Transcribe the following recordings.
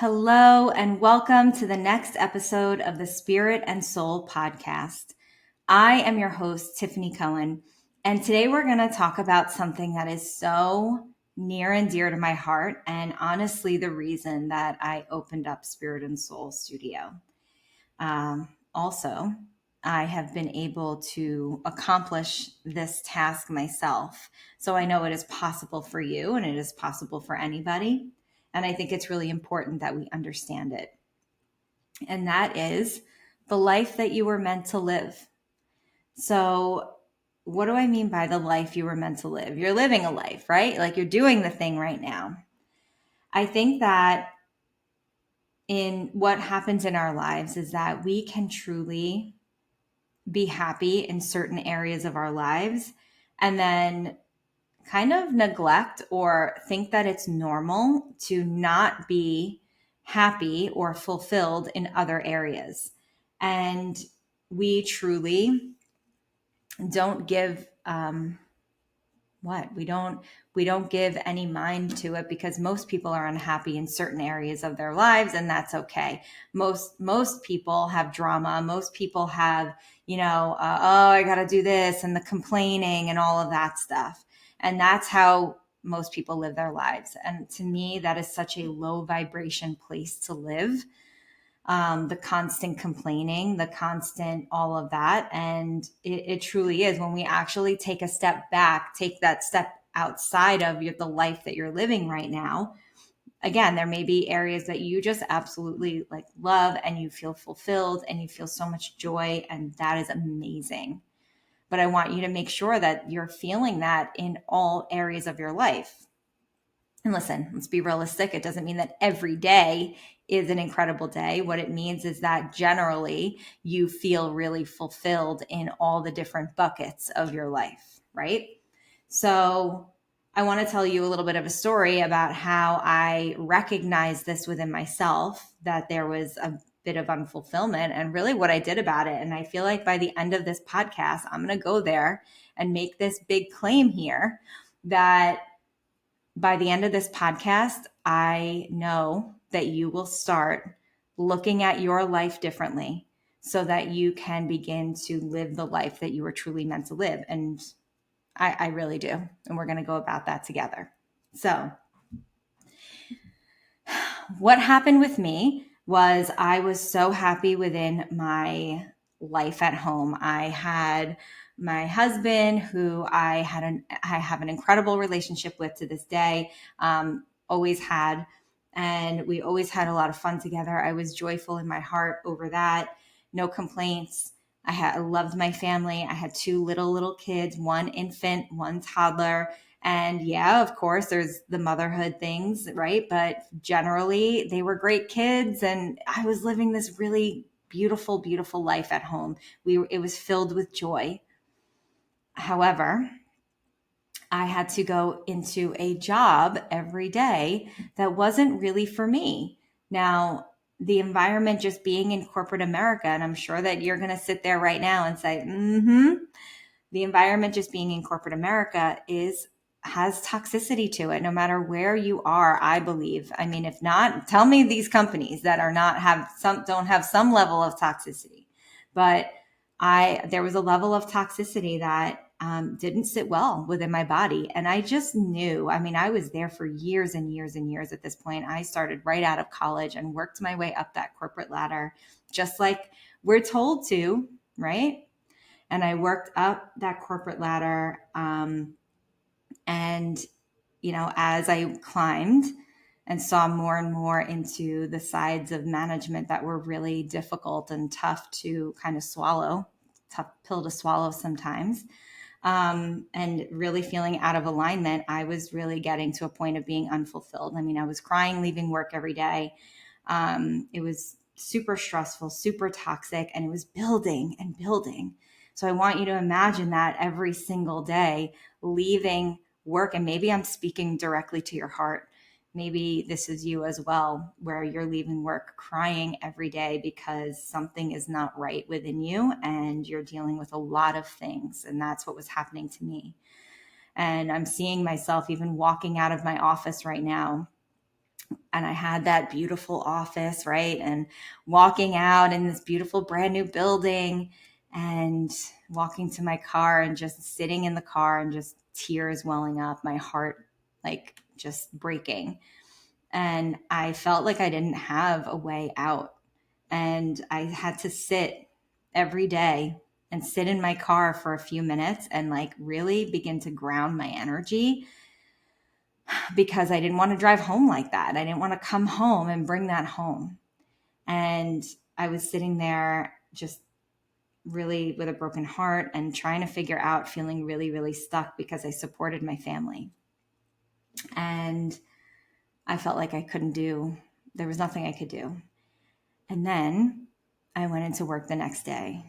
Hello, and welcome to the next episode of the Spirit and Soul podcast. I am your host, Tiffany Cohen, and today we're going to talk about something that is so near and dear to my heart, and honestly, the reason that I opened up Spirit and Soul Studio. Also, I have been able to accomplish this task myself, so I know it is possible for you and it is possible for anybody. And I think it's really important that we understand it. And that is the life that you were meant to live. So, what do I mean by the life you were meant to live? You're living a life, right? Like you're doing the thing right now. I think that in what happens in our lives is that we can truly be happy in certain areas of our lives and then kind of neglect or think that it's normal to not be happy or fulfilled in other areas. And we truly don't give we don't give any mind to it because most people are unhappy in certain areas of their lives, and that's okay. Most people have drama. Most people have, oh, I got to do this, and the complaining and all of that stuff. And that's how most people live their lives. And to me, that is such a low vibration place to live. The constant complaining, the constant all of that. And it truly is when we actually take a step back, take that step outside of the life that you're living right now. Again, there may be areas that you just absolutely like love and you feel fulfilled and you feel so much joy, and that is amazing. But I want you to make sure that you're feeling that in all areas of your life. And listen, let's be realistic. It doesn't mean that every day is an incredible day. What it means is that generally you feel really fulfilled in all the different buckets of your life, right? So I want to tell you a little bit of a story about how I recognized this within myself, that there was a bit of unfulfillment and really what I did about it. And I feel like by the end of this podcast, I'm going to go there and make this big claim here that by the end of this podcast, I know that you will start looking at your life differently so that you can begin to live the life that you were truly meant to live. And I really do. And we're going to go about that together. So, what happened with me was I was so happy within my life at home. I had my husband, who I have an incredible relationship with to this day, always had, and we always had a lot of fun together. I was joyful in my heart over that. No complaints. I loved my family. I had two little kids, one infant, one toddler. And yeah, of course, there's the motherhood things, right? But generally, they were great kids, and I was living this really beautiful, beautiful life at home. It was filled with joy. However, I had to go into a job every day that wasn't really for me. Now, the environment just being in corporate America, and I'm sure that you're going to sit there right now and say, the environment just being in corporate America has toxicity to it, no matter where you are, I believe. I mean, if not, tell me these companies that don't have some level of toxicity. But there was a level of toxicity that didn't sit well within my body. And I just knew, I mean, I was there for years and years and years at this point. I started right out of college and worked my way up that corporate ladder, just like we're told to, right? And I worked up that corporate ladder. And, as I climbed and saw more and more into the sides of management that were really difficult and tough to kind of swallow, tough pill to swallow sometimes, and really feeling out of alignment, I was really getting to a point of being unfulfilled. I mean, I was crying, leaving work every day. It was super stressful, super toxic, and it was building and building. So I want you to imagine that every single day, leaving work, and maybe I'm speaking directly to your heart. Maybe this is you as well, where you're leaving work crying every day because something is not right within you and you're dealing with a lot of things. And that's what was happening to me. And I'm seeing myself even walking out of my office right now And I had that beautiful office, right? And walking out in this beautiful brand new building and walking to my car and just sitting in the car and just tears welling up, my heart like just breaking. And I felt like I didn't have a way out. And I had to sit every day and sit in my car for a few minutes and like really begin to ground my energy, because I didn't want to drive home like that. I didn't want to come home and bring that home. And I was sitting there just really with a broken heart and trying to figure out, feeling really, really stuck because I supported my family. And I felt like there was nothing I could do. And then I went into work the next day,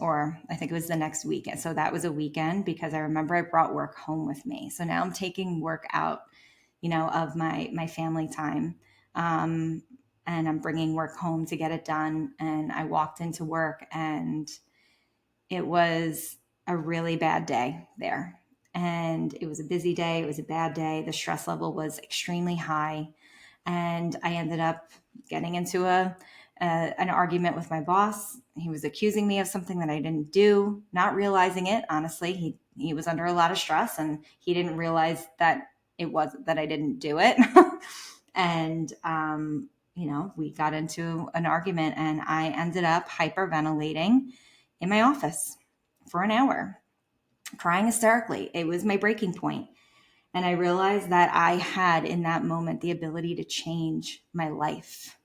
or I think it was the next weekend. So that was a weekend, because I remember I brought work home with me. So now I'm taking work out, of my family time. And I'm bringing work home to get it done. And I walked into work and it was a really bad day there. And it was a busy day. It was a bad day. The stress level was extremely high. And I ended up getting into an argument with my boss. He was accusing me of something that I didn't do, not realizing it. Honestly, he was under a lot of stress and he didn't realize that it wasn't that I didn't do it. And, we got into an argument and I ended up hyperventilating in my office for an hour, crying hysterically. It was my breaking point. And I realized that I had in that moment the ability to change my life.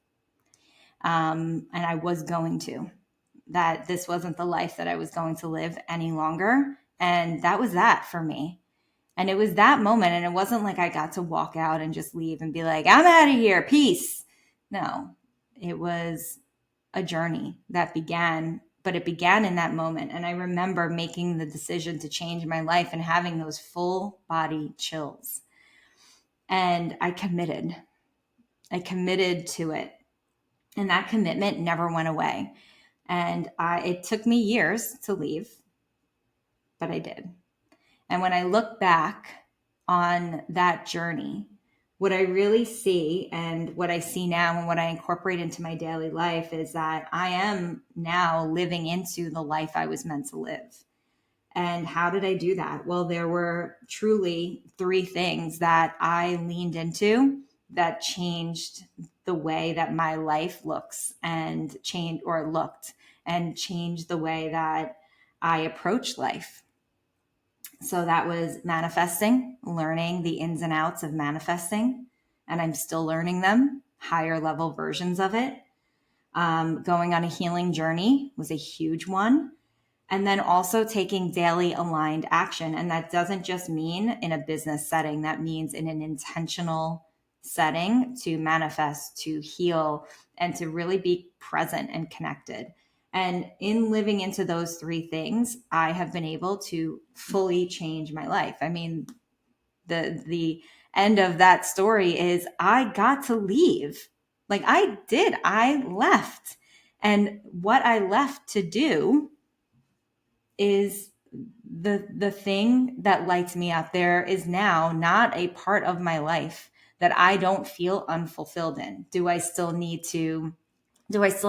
And I was going to, that this wasn't the life that I was going to live any longer. And that was that for me. And it was that moment. And it wasn't like I got to walk out and just leave and be like, I'm out of here, peace. No, it was a journey that began, but it began in that moment. And I remember making the decision to change my life and having those full body chills. And I committed to it. And that commitment never went away. And it took me years to leave, but I did. And when I look back on that journey, what I really see and what I see now and what I incorporate into my daily life is that I am now living into the life I was meant to live. And how did I do that? Well, there were truly 3 things that I leaned into that changed the way that my life looked and changed the way that I approach life. So that was manifesting, learning the ins and outs of manifesting. And I'm still learning them, higher level versions of it. Going on a healing journey was a huge one. And then also taking daily aligned action. And that doesn't just mean in a business setting, that means in an intentional setting to manifest, to heal, and to really be present and connected. And in living into those 3 things, I have been able to fully change my life. I mean, the end of that story is I got to leave. Like I left. And what I left to do is the thing that lights me up. There is now not a part of my life that I don't feel unfulfilled in. Do I still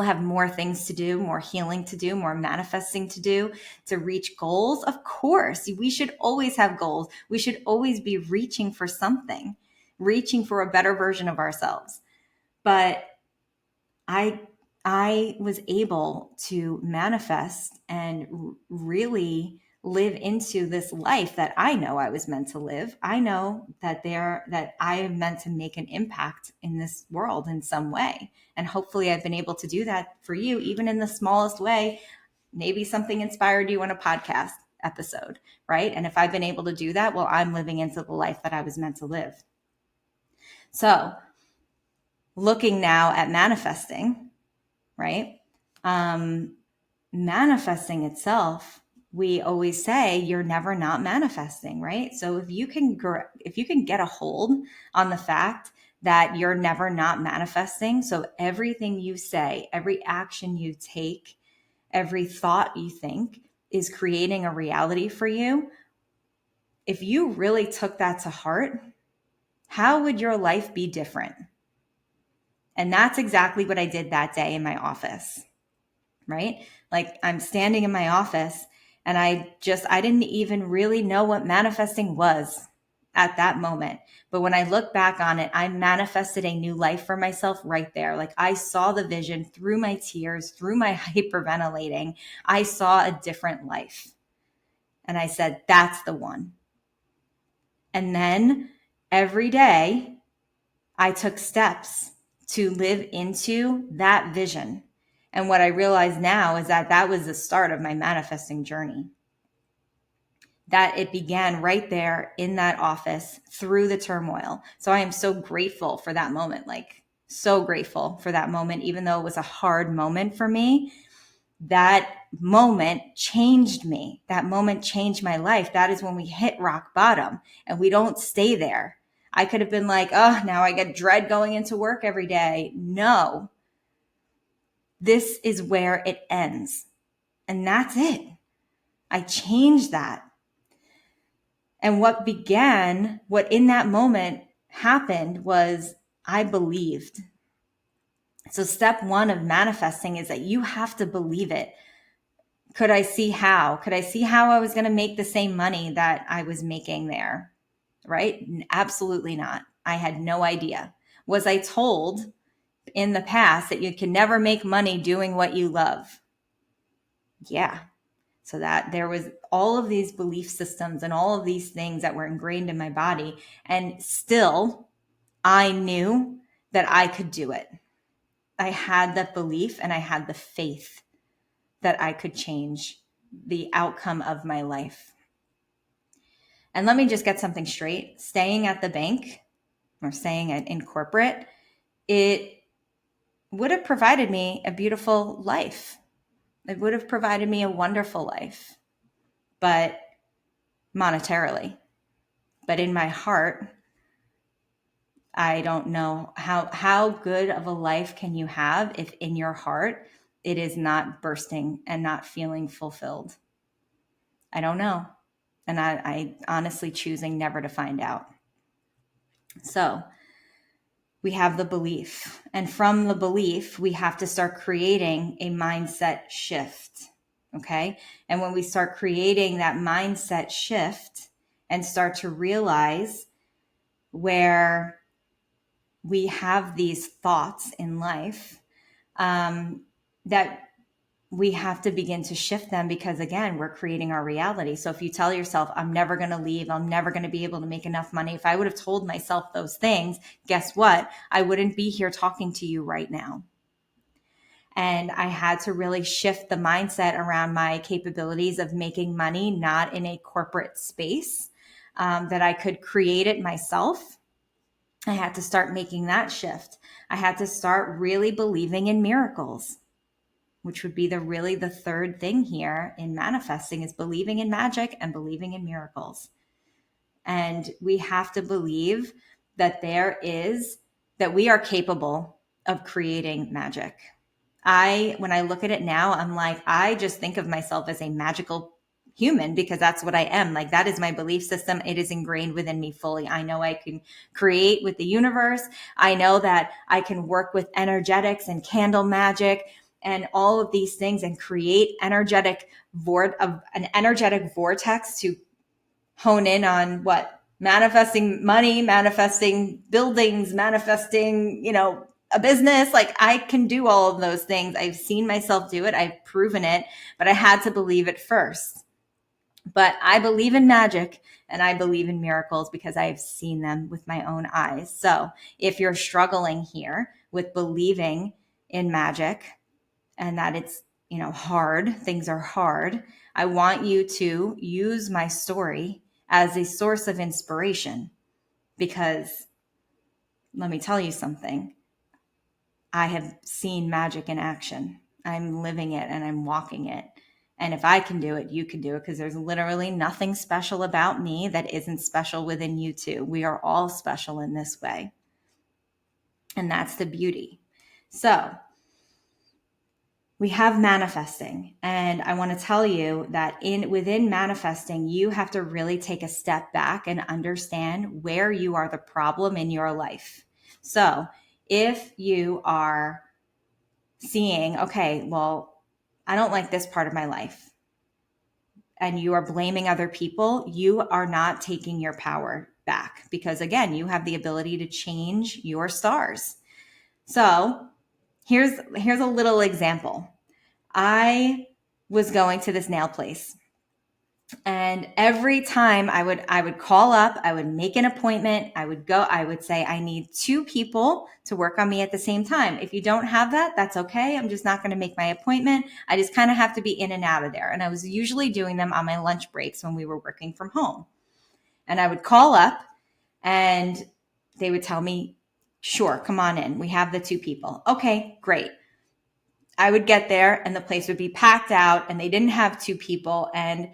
have more things to do, more healing to do, more manifesting to do to reach goals? Of course, we should always have goals. We should always be reaching for something, reaching for a better version of ourselves. But I was able to manifest and really live into this life that I know I was meant to live. I know that I am meant to make an impact in this world in some way. And hopefully I've been able to do that for you, even in the smallest way. Maybe something inspired you in a podcast episode, right? And if I've been able to do that, well, I'm living into the life that I was meant to live. So looking now at manifesting, right? Manifesting itself, we always say you're never not manifesting, right? So if you can get a hold on the fact that you're never not manifesting, so everything you say, every action you take, every thought you think is creating a reality for you. If you really took that to heart How would your life be different? And that's exactly what I did that day in my office, right? Like I'm standing in my office and I didn't even really know what manifesting was at that moment. But when I look back on it, I manifested a new life for myself right there. Like I saw the vision through my tears, through my hyperventilating. I saw a different life. And I said, that's the one. And then every day I took steps to live into that vision. And what I realize now is that that was the start of my manifesting journey. That it began right there in that office through the turmoil. So I am so grateful for that moment, like so grateful for that moment, even though it was a hard moment for me. That moment changed me. That moment changed my life. That is when we hit rock bottom and we don't stay there. I could have been like, oh, now I get dread going into work every day. No, this is where it ends. And that's it. I changed that. And what in that moment happened was I believed. So step one of manifesting is that you have to believe it. Could I see how? Could I see how I was going to make the same money that I was making there? Right? Absolutely not. I had no idea. Was I told in the past that you can never make money doing what you love? Yeah. So that there was all of these belief systems and all of these things that were ingrained in my body. And still, I knew that I could do it. I had that belief and I had the faith that I could change the outcome of my life. And let me just get something straight. Staying at the bank or staying in corporate, it would have provided me a beautiful life. It would have provided me a wonderful life, but monetarily. But in my heart, I don't know how good of a life can you have if in your heart it is not bursting and not feeling fulfilled. I don't know. And I honestly choosing never to find out. So we have the belief. And from the belief, we have to start creating a mindset shift. Okay. And when we start creating that mindset shift and start to realize where we have these thoughts in life, that we have to begin to shift them because again, we're creating our reality. So if you tell yourself, I'm never going to leave, I'm never going to be able to make enough money. If I would have told myself those things, guess what? I wouldn't be here talking to you right now. And I had to really shift the mindset around my capabilities of making money, not in a corporate space, that I could create it myself. I had to start making that shift. I had to start really believing in miracles, which would be the third thing here in manifesting is believing in magic and believing in miracles. And we have to believe that that we are capable of creating magic. When I look at it now, I'm like, I just think of myself as a magical human because that's what I am. Like that is my belief system. It is ingrained within me fully. I know I can create with the universe. I know that I can work with energetics and candle magic and all of these things and create an energetic vortex to hone in on what manifesting money, manifesting buildings, manifesting, a business. Like I can do all of those things. I've seen myself do it. I've proven it, but I had to believe it first. But I believe in magic and I believe in miracles because I've seen them with my own eyes. So if you're struggling here with believing in magic and that it's, hard, things are hard, I want you to use my story as a source of inspiration because let me tell you something. I have seen magic in action. I'm living it and I'm walking it. And if I can do it, you can do it because there's literally nothing special about me that isn't special within you too. We are all special in this way. And that's the beauty. So we have manifesting. And I want to tell you that within manifesting, you have to really take a step back and understand where you are the problem in your life. So if you are seeing, okay, well, I don't like this part of my life, and you are blaming other people, you are not taking your power back, because again, you have the ability to change your stars. So here's a little example. I was going to this nail place, and every time I would call up, I would make an appointment, I would go, I would say, I need 2 people to work on me at the same time. If you don't have that, that's okay. I'm just not going to make my appointment. I just kind of have to be in and out of there. And I was usually doing them on my lunch breaks when we were working from home. And I would call up and they would tell me, sure, come on in. We have the 2 people. Okay, great. I would get there and the place would be packed out and they didn't have 2 people, and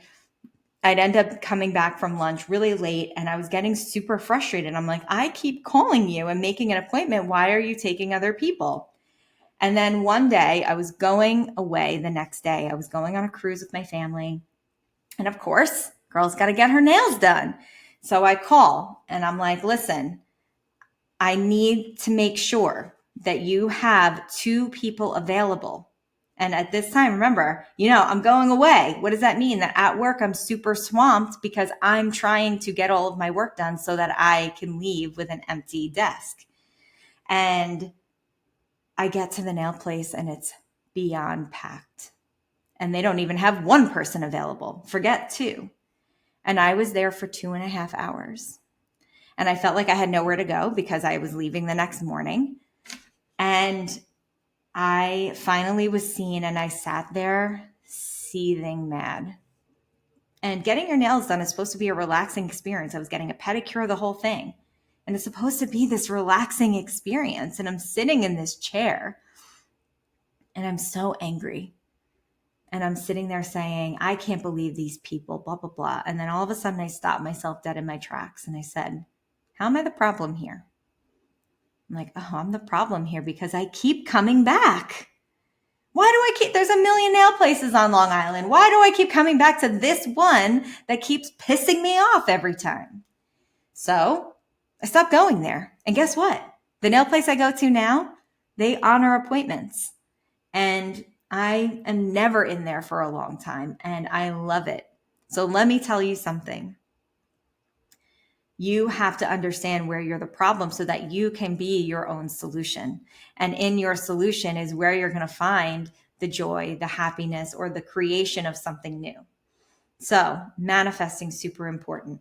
I'd end up coming back from lunch really late and I was getting super frustrated. I'm like, I keep calling you and making an appointment. Why are you taking other people? And then one day I was going away the next day. I was going on a cruise with my family. And of course, girl's got to get her nails done. So I call and I'm like, listen, I need to make sure that you have 2 people available. And at this time, remember, I'm going away. What does that mean? That at work, I'm super swamped because I'm trying to get all of my work done so that I can leave with an empty desk. And I get to the nail place and it's beyond packed. And they don't even have 1 person available. Forget 2. And I was there for 2.5 hours. And I felt like I had nowhere to go because I was leaving the next morning. And I finally was seen and I sat there seething mad. And getting your nails done is supposed to be a relaxing experience. I was getting a pedicure, the whole thing. And it's supposed to be this relaxing experience. And I'm sitting in this chair and I'm so angry. And I'm sitting there saying, I can't believe these people, blah, blah, blah. And then all of a sudden I stopped myself dead in my tracks and I said, how am I the problem here? I'm like, oh, I'm the problem here because I keep coming back. Why do I there's a million nail places on Long Island. Why do I keep coming back to this one that keeps pissing me off every time? So I stopped going there. And guess what? The nail place I go to now, they honor appointments. And I am never in there for a long time. And I love it. So let me tell you something. You have to understand where you're the problem so that you can be your own solution. And in your solution is where you're going to find the joy, the happiness, or the creation of something new. So manifesting is super important.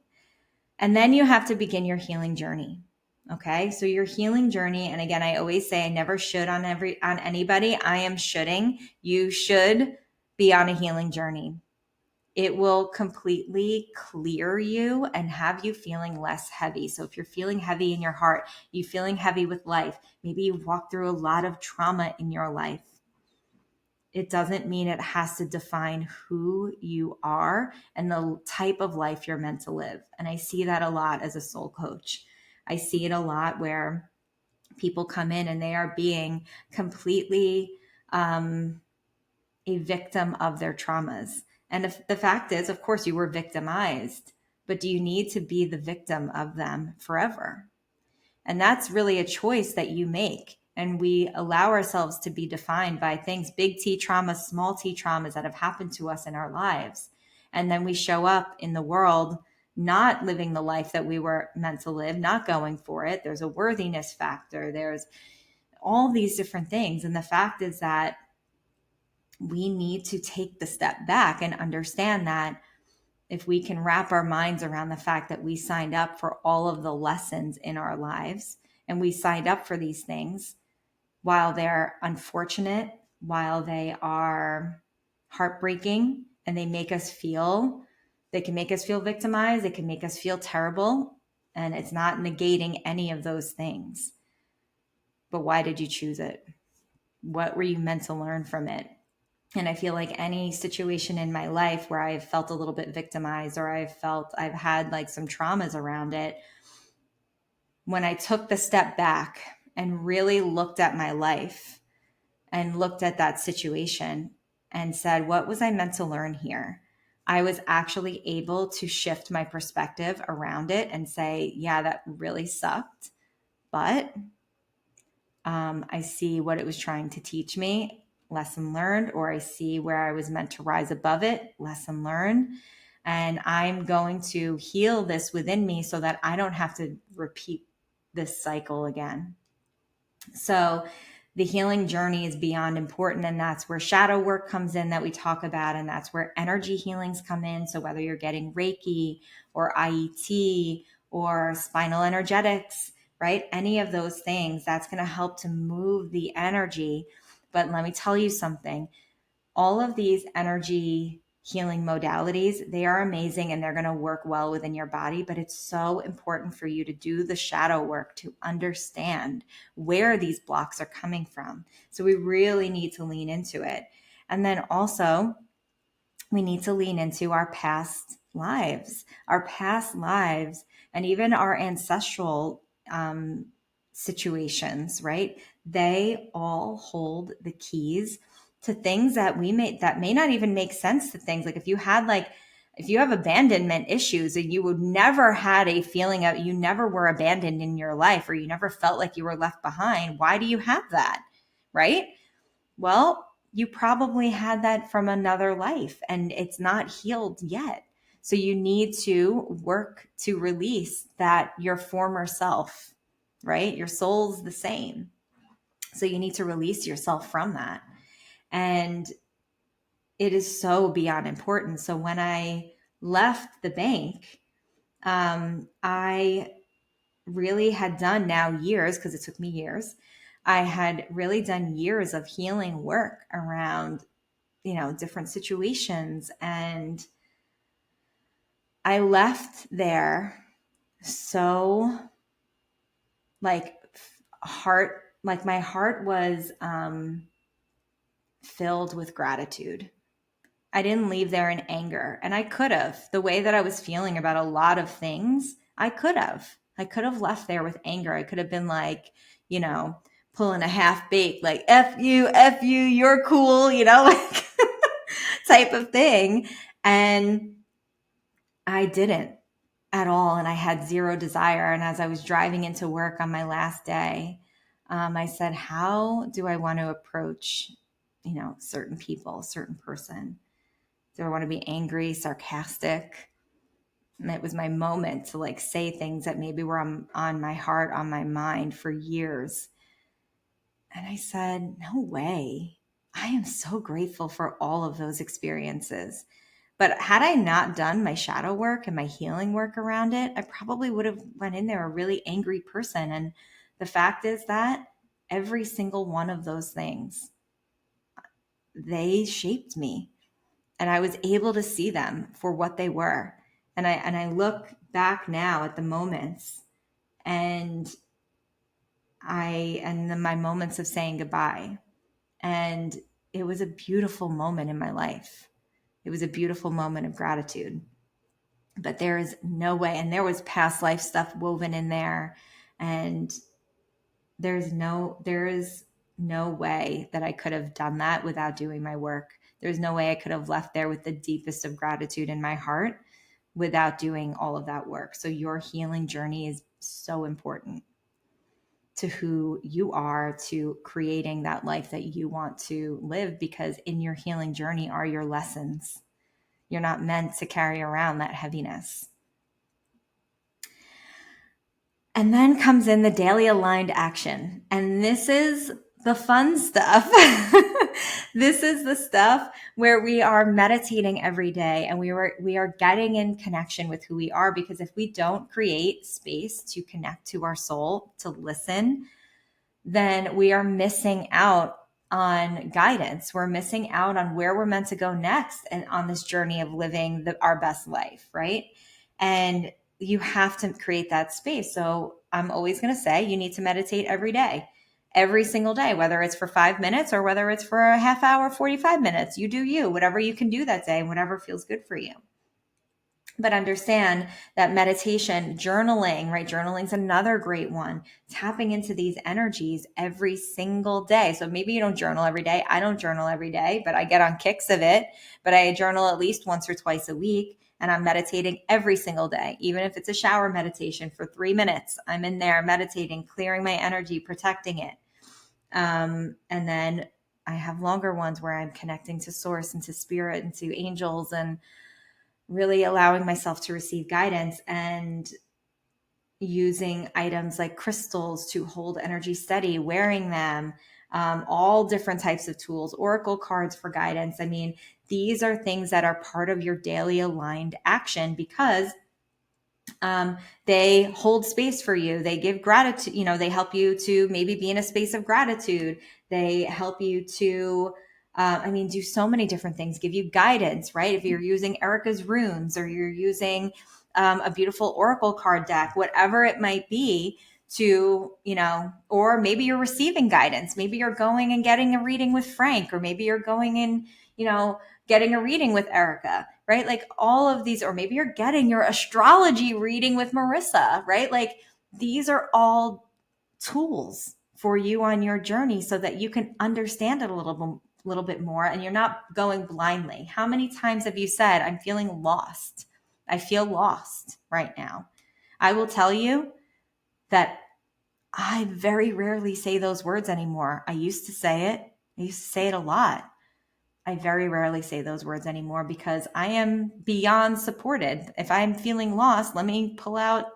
And then you have to begin your healing journey. Okay. So your healing journey. And again, I always say I never should on anybody. I am shoulding. You should be on a healing journey. It will completely clear you and have you feeling less heavy. So if you're feeling heavy in your heart, you feeling heavy with life, maybe you've walked through a lot of trauma in your life. It doesn't mean it has to define who you are and the type of life you're meant to live. And I see that a lot as a soul coach. I see it a lot where people come in and they are being completely a victim of their traumas. And if the fact is, of course, you were victimized, but do you need to be the victim of them forever? And that's really a choice that you make. And we allow ourselves to be defined by things, big T traumas, small T traumas that have happened to us in our lives. And then we show up in the world not living the life that we were meant to live, not going for it. There's a worthiness factor. There's all these different things. And the fact is that we need to take the step back and understand that if we can wrap our minds around the fact that we signed up for all of the lessons in our lives and we signed up for these things, while they're unfortunate, while they are heartbreaking and they can make us feel victimized, they can make us feel terrible, and it's not negating any of those things. But why did you choose it? What were you meant to learn from it? And I feel like any situation in my life where I've felt a little bit victimized or I've had like some traumas around it, when I took the step back and really looked at my life and looked at that situation and said, what was I meant to learn here? I was actually able to shift my perspective around it and say, yeah, that really sucked, but I see what it was trying to teach me, lesson learned, or I see where I was meant to rise above it, lesson learned. And I'm going to heal this within me so that I don't have to repeat this cycle again. So the healing journey is beyond important. And that's where shadow work comes in that we talk about. And that's where energy healings come in. So whether you're getting Reiki or IET or spinal energetics, right? Any of those things, that's going to help to move the energy. But let me tell you something. All of these energy healing modalities, they are amazing and they're going to work well within your body, but it's so important for you to do the shadow work to understand where these blocks are coming from. So we really need to lean into it. And then also, we need to lean into our past lives, and even our ancestral situations, right? They all hold the keys to things that may not even make sense to things. Like if you have abandonment issues and you would never had a feeling of you never were abandoned in your life, or you never felt like you were left behind, why do you have that? Right? Well, you probably had that from another life and it's not healed yet. So you need to work to release that, your former self, right? Your soul's the same. So you need to release yourself from that. And it is so beyond important. So when I left the bank, I really had done now years, because it took me years. I had really done years of healing work around, different situations. And I left there so like my heart was filled with gratitude. I didn't leave there in anger. And I could have, the way that I was feeling about a lot of things, I could have left there with anger. I could have been like, pulling a half baked, like, F you, you're cool, like type of thing. And I didn't at all. And I had zero desire. And as I was driving into work on my last day, I said, how do I want to approach, certain people, certain person? Do I want to be angry, sarcastic? And it was my moment to like say things that maybe were on my heart, on my mind for years. And I said, no way. I am so grateful for all of those experiences. But had I not done my shadow work and my healing work around it, I probably would have went in there a really angry person. And the fact is that every single one of those things, they shaped me. And I was able to see them for what they were. And I look back now at the moments and my moments of saying goodbye. And it was a beautiful moment in my life. It was a beautiful moment of gratitude. But there is no way, and there was past life stuff woven in there. And there is no way that I could have done that without doing my work. There's no way I could have left there with the deepest of gratitude in my heart without doing all of that work. So your healing journey is so important to who you are, to creating that life that you want to live, because in your healing journey are your lessons. You're not meant to carry around that heaviness. And then comes in the daily aligned action. And this is the fun stuff. This is the stuff where we are meditating every day and we are getting in connection with who we are. Because if we don't create space to connect to our soul, to listen, then we are missing out on guidance. We're missing out on where we're meant to go next and on this journey of living our best life, right? And you have to create that space. So I'm always going to say you need to meditate every day, every single day, whether it's for 5 minutes or whether it's for a half hour, 45 minutes. You do you, whatever you can do that day, whatever feels good for you. But understand that meditation, journaling, right? Journaling is another great one. Tapping into these energies every single day. So maybe you don't journal every day. I don't journal every day, but I get on kicks of it. But I journal at least once or twice a week. And I'm meditating every single day, even if it's a shower meditation for 3 minutes. I'm in there meditating, clearing my energy, protecting it. And then I have longer ones where I'm connecting to source and to spirit and to angels and really allowing myself to receive guidance and using items like crystals to hold energy steady, wearing them, all different types of tools, oracle cards for guidance. I mean, these are things that are part of your daily aligned action because they hold space for you. They give gratitude, they help you to maybe be in a space of gratitude. They help you to, do so many different things, give you guidance, right? If you're using Erica's runes or you're using a beautiful oracle card deck, whatever it might be to, or maybe you're receiving guidance. Maybe you're going and getting a reading with Frank, or maybe you're going and, getting a reading with Erica, right? Like all of these, or maybe you're getting your astrology reading with Marissa, right? Like these are all tools for you on your journey so that you can understand it a little bit more and you're not going blindly. How many times have you said, I'm feeling lost? I feel lost right now. I will tell you that I very rarely say those words anymore. I used to say it. I used to say it a lot. I very rarely say those words anymore because I am beyond supported. If I'm feeling lost, let me pull out,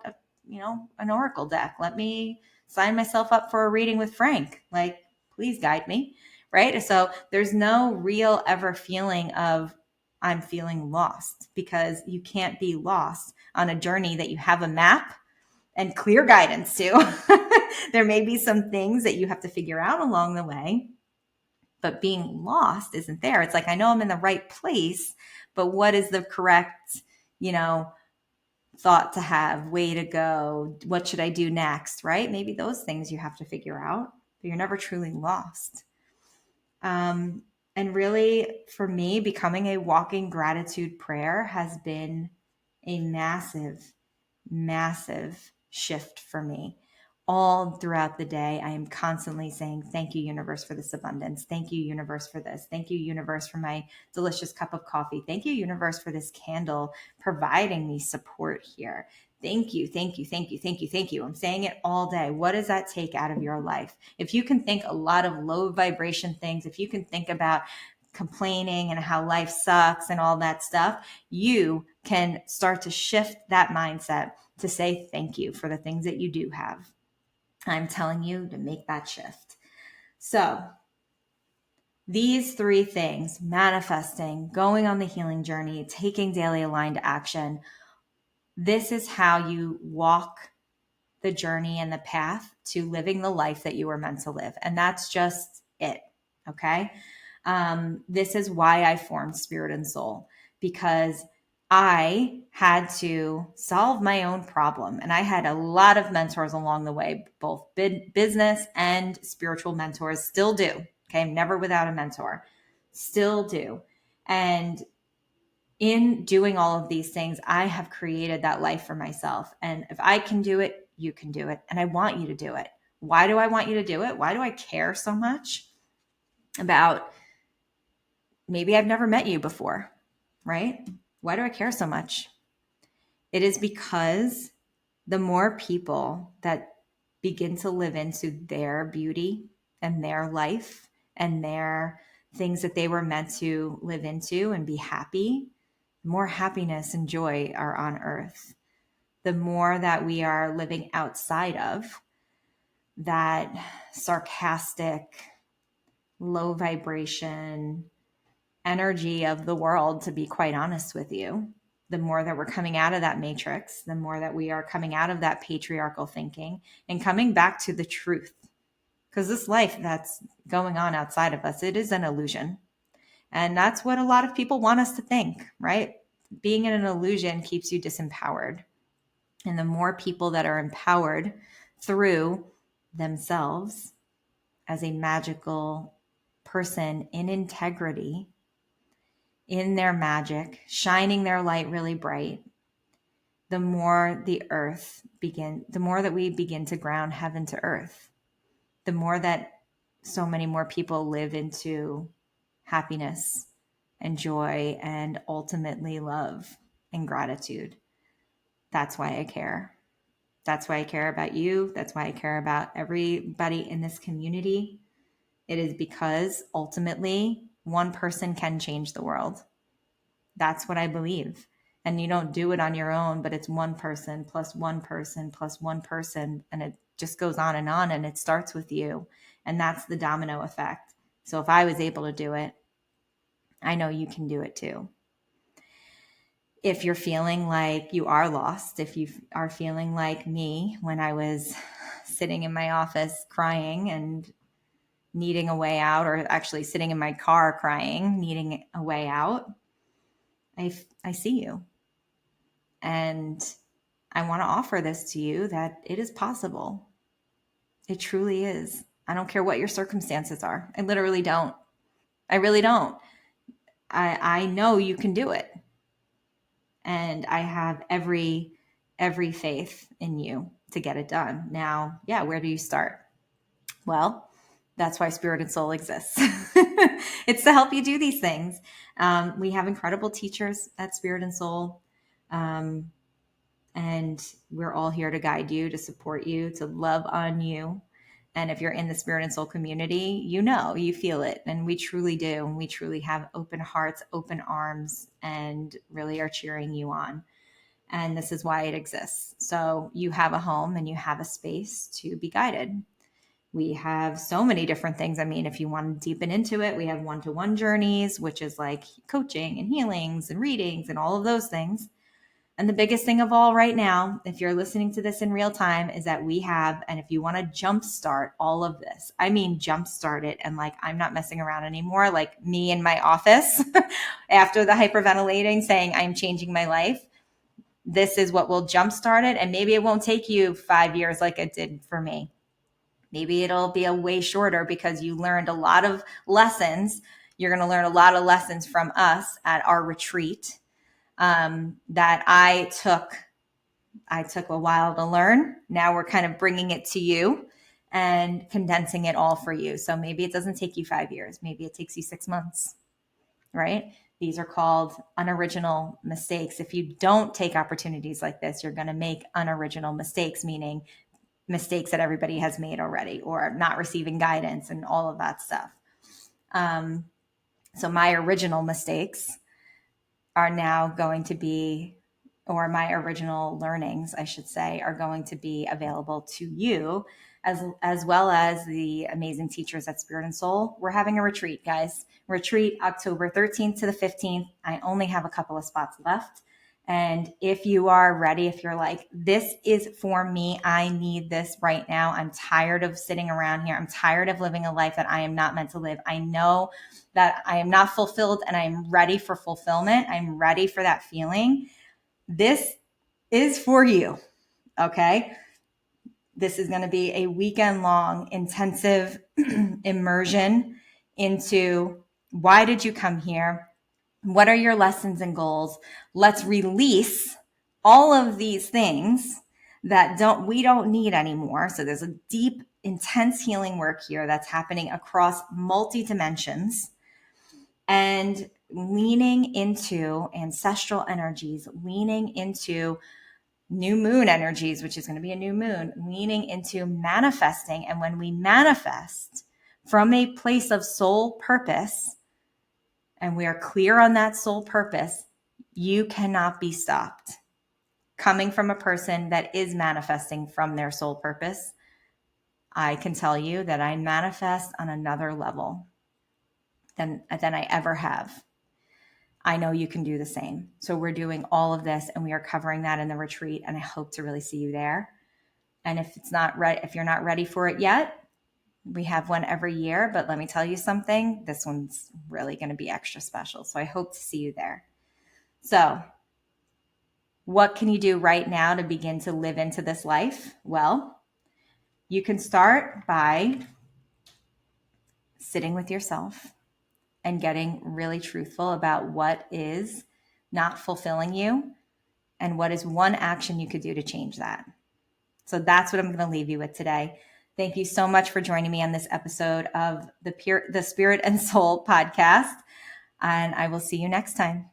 an oracle deck. Let me sign myself up for a reading with Frank. Like, please guide me, right? So there's no real ever feeling of I'm feeling lost because you can't be lost on a journey that you have a map and clear guidance to. There may be some things that you have to figure out along the way, but being lost isn't there. It's like, I know I'm in the right place, but what is the correct, thought to have, way to go? What should I do next? Right? Maybe those things you have to figure out, but you're never truly lost. And really, for me, becoming a walking gratitude prayer has been a massive, massive shift for me. All throughout the day, I am constantly saying, thank you, universe, for this abundance. Thank you, universe, for this. Thank you, universe, for my delicious cup of coffee. Thank you, universe, for this candle providing me support here. Thank you, thank you, thank you, thank you, thank you. I'm saying it all day. What does that take out of your life? If you can think a lot of low vibration things, if you can think about complaining and how life sucks and all that stuff, you can start to shift that mindset to say thank you for the things that you do have. I'm telling you to make that shift. So these three things, manifesting, going on the healing journey, taking daily aligned action, this is how you walk the journey and the path to living the life that you were meant to live. And that's just it. Okay. This is why I formed Spirit and Soul, because I had to solve my own problem. And I had a lot of mentors along the way, both business and spiritual mentors, still do. Okay. I'm never without a mentor, still do. And in doing all of these things, I have created that life for myself. And if I can do it, you can do it. And I want you to do it. Why do I want you to do it? Why do I care so much about, maybe I've never met you before, right? Why do I care so much? It is because the more people that begin to live into their beauty and their life and their things that they were meant to live into and be happy, the more happiness and joy are on earth. The more that we are living outside of that sarcastic, low vibration energy of the world, to be quite honest with you, the more that we're coming out of that matrix, the more that we are coming out of that patriarchal thinking and coming back to the truth. Because this life that's going on outside of us, it is an illusion. And that's what a lot of people want us to think, right? Being in an illusion keeps you disempowered. And the more people that are empowered through themselves as a magical person in integrity, in their magic, shining their light really bright, the more the more that we begin to ground heaven to earth, the more that so many more people live into happiness and joy and ultimately love and gratitude. That's why I care. That's why I care about you. That's why I care about everybody in this community. It is because ultimately one person can change the world. That's what I believe. And you don't do it on your own, but it's one person plus one person plus one person. And it just goes on. And it starts with you. And that's the domino effect. So if I was able to do it, I know you can do it too. If you're feeling like you are lost, if you are feeling like me when I was sitting in my office crying and needing a way out, or actually sitting in my car crying, needing a way out, I see you. And I want to offer this to you that it is possible. It truly is. I don't care what your circumstances are. I literally don't. I really don't. I know you can do it. And I have every faith in you to get it done. Now, yeah, where do you start? Well, that's why Spirit and Soul exists. It's to help you do these things. We have incredible teachers at Spirit and Soul. And we're all here to guide you, to support you, to love on you. And if you're in the Spirit and Soul community, you feel it. And we truly do. And we truly have open hearts, open arms, and really are cheering you on. And this is why it exists. So you have a home and you have a space to be guided. We have so many different things. I mean, if you want to deepen into it, we have one-to-one journeys, which is like coaching and healings and readings and all of those things. And the biggest thing of all right now, if you're listening to this in real time, is that we have, and if you want to jumpstart all of this, I mean, jumpstart it. And like, I'm not messing around anymore. Like me in my office after the hyperventilating saying I'm changing my life. This is what will jumpstart it. And maybe it won't take you 5 years like it did for me. Maybe it'll be a way shorter because you learned a lot of lessons. You're going to learn a lot of lessons from us at our retreat that I took a while to learn. Now we're kind of bringing it to you and condensing it all for you. So maybe it doesn't take you 5 years. Maybe it takes you 6 months, right? These are called unoriginal mistakes. If you don't take opportunities like this, you're going to make unoriginal mistakes, meaning mistakes that everybody has made already, or not receiving guidance and all of that stuff. So my original mistakes are now going to be, or my original learnings, I should say, are going to be available to you, as well as the amazing teachers at Spirit and Soul. We're having a retreat, guys. Retreat October 13th to the 15th. I only have a couple of spots left. And if you are ready, if you're like, this is for me, I need this right now. I'm tired of sitting around here. I'm tired of living a life that I am not meant to live. I know that I am not fulfilled and I'm ready for fulfillment. I'm ready for that feeling. This is for you. Okay. This is going to be a weekend long intensive immersion into why did you come here? What are your lessons and goals? Let's release all of these things that we don't need anymore. So there's a deep, intense healing work here that's happening across multi dimensions, and leaning into ancestral energies, leaning into new moon energies, which is going to be a new moon, leaning into manifesting. And when we manifest from a place of soul purpose, and we are clear on that soul purpose, you cannot be stopped. Coming from a person that is manifesting from their soul purpose, I can tell you that I manifest on another level than I ever have. I know you can do the same. So we're doing all of this and we are covering that in the retreat, and I hope to really see you there. And if you're not ready for it yet, we have one every year, but let me tell you something, this one's really going to be extra special. So I hope to see you there. So what can you do right now to begin to live into this life? Well, you can start by sitting with yourself and getting really truthful about what is not fulfilling you, And what is one action you could do to change that? So that's what I'm going to leave you with today. Thank you so much for joining me on this episode of the Spirit and Soul podcast. And I will see you next time.